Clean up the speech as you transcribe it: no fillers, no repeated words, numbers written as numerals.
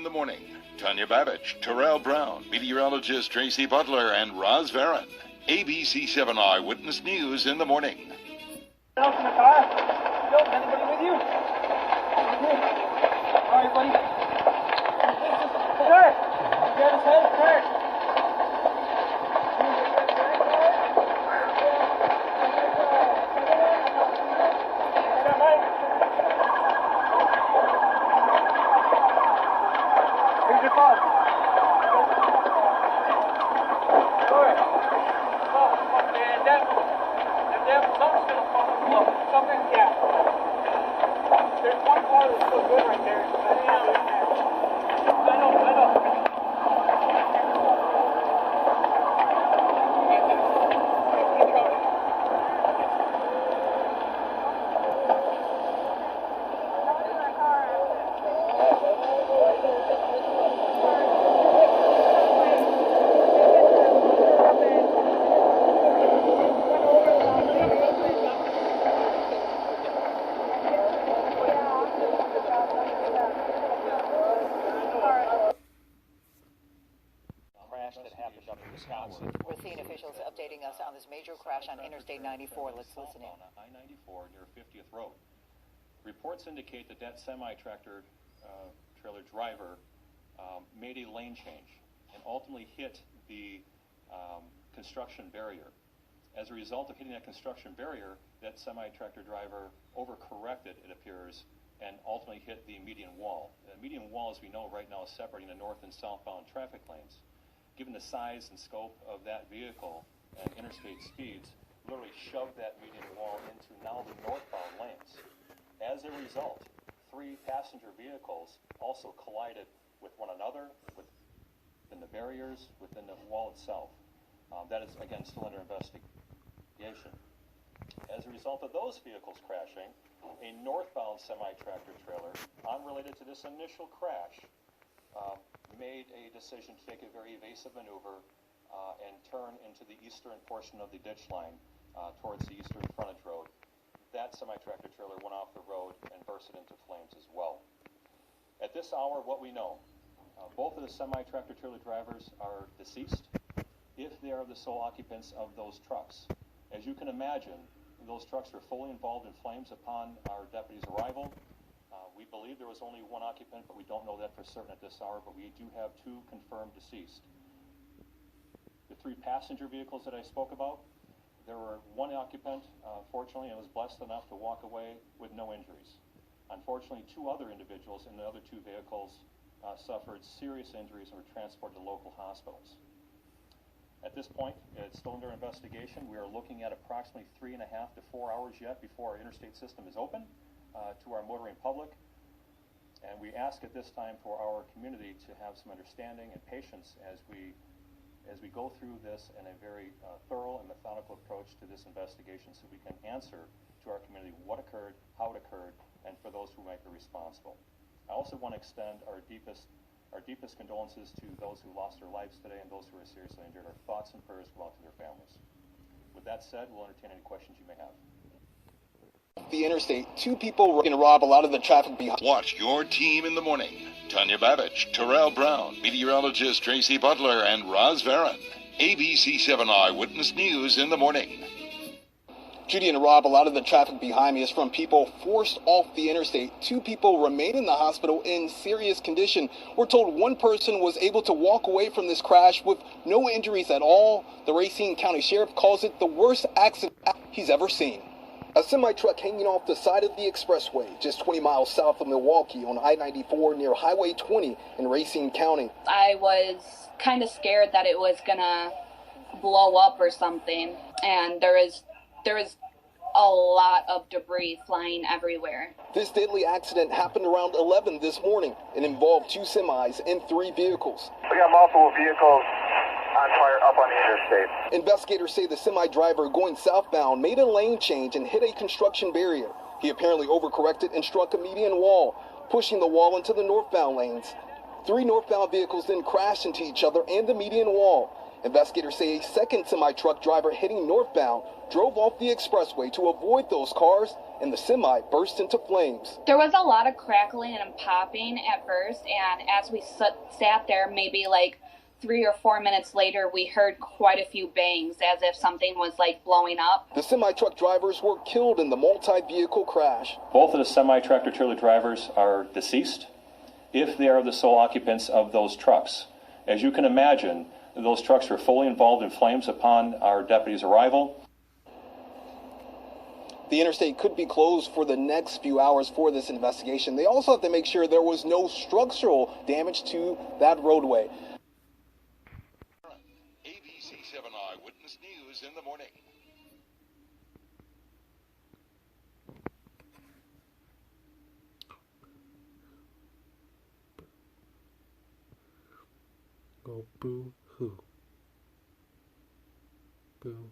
the morning. Tanya Babich, Terrell Brown, meteorologist Tracy Butler, and Roz Varon. ABC7 Eyewitness News in the morning. Else in the car? Nope, anybody with you? All right, buddy. Kurt! You got his head? Kurt! Here's your phone. Something's going to fall off. Something, yeah. There's one car that's still good right there. I know. Keep going. That happened up in Wisconsin. Racine officials updating us on this major crash on Interstate 94. Let's listen in. I-94 near 50th Road. Reports indicate that semi-tractor trailer driver made a lane change and ultimately hit the construction barrier. As a result of hitting that construction barrier, that semi-tractor driver overcorrected, it appears, and ultimately hit the median wall. The median wall, as we know right now, is separating the north and southbound traffic lanes. Given the size and scope of that vehicle and interstate speeds, literally shoved that median wall into now the northbound lanes. As a result, 3 passenger vehicles also collided with one another, within the barriers, within the wall itself. That is, again, still under investigation. As a result of those vehicles crashing, a northbound semi-tractor trailer, unrelated to this initial crash, made a decision to take a very evasive maneuver and turn into the eastern portion of the ditch line towards the eastern frontage road. That semi-tractor trailer went off the road and bursted into flames as well. At this hour, what we know, both of the semi-tractor trailer drivers are deceased if they are the sole occupants of those trucks. As you can imagine, those trucks were fully involved in flames upon our deputies' arrival. We believe there was only one occupant, but we don't know that for certain at this hour, but we do have 2 confirmed deceased. The 3 passenger vehicles that I spoke about, there were 1 occupant, fortunately, and was blessed enough to walk away with no injuries. Unfortunately, 2 other individuals in the other 2 vehicles suffered serious injuries and were transported to local hospitals. At this point, it's still under investigation. We are looking at approximately 3.5 to 4 hours yet before our interstate system is open to our motoring public. And we ask at this time for our community to have some understanding and patience as we go through this in a very thorough and methodical approach to this investigation, so we can answer to our community what occurred, how it occurred, and for those who might be responsible. I also want to extend our deepest condolences to those who lost their lives today and those who are seriously injured. Our thoughts and prayers go out to their families. With that said, we'll entertain any questions you may have. The interstate, 2 people were going to rob a lot of the traffic behind. Watch your team in the morning. Tanya Babich, Terrell Brown, meteorologist Tracy Butler, and Roz Varon. ABC7 Eyewitness News in the morning. Judy and Rob, a lot of the traffic behind me is from people forced off the interstate. 2 people remain in the hospital in serious condition. We're told 1 person was able to walk away from this crash with no injuries at all. The Racine County Sheriff calls it the worst accident he's ever seen. A semi-truck hanging off the side of the expressway, just 20 miles south of Milwaukee on I-94 near Highway 20 in Racine County. I was kind of scared that it was gonna blow up or something, and there is a lot of debris flying everywhere. This deadly accident happened around 11 this morning and involved 2 semis and 3 vehicles. We got multiple vehicles on fire up on the interstate. Investigators say the semi-driver going southbound made a lane change and hit a construction barrier. He apparently overcorrected and struck a median wall, pushing the wall into the northbound lanes. 3 northbound vehicles then crashed into each other and the median wall. Investigators say a second semi-truck driver heading northbound drove off the expressway to avoid those cars and the semi burst into flames. There was a lot of crackling and popping at first, and as we sat there, maybe like 3 or 4 minutes later, we heard quite a few bangs as if something was like blowing up. The semi-truck drivers were killed in the multi-vehicle crash. Both of the semi-tractor trailer drivers are deceased if they are the sole occupants of those trucks. As you can imagine, those trucks were fully involved in flames upon our deputies' arrival. The interstate could be closed for the next few hours for this investigation. They also have to make sure there was no structural damage to that roadway. ABC 7 Eyewitness News in the morning. Go boo hoo. Boo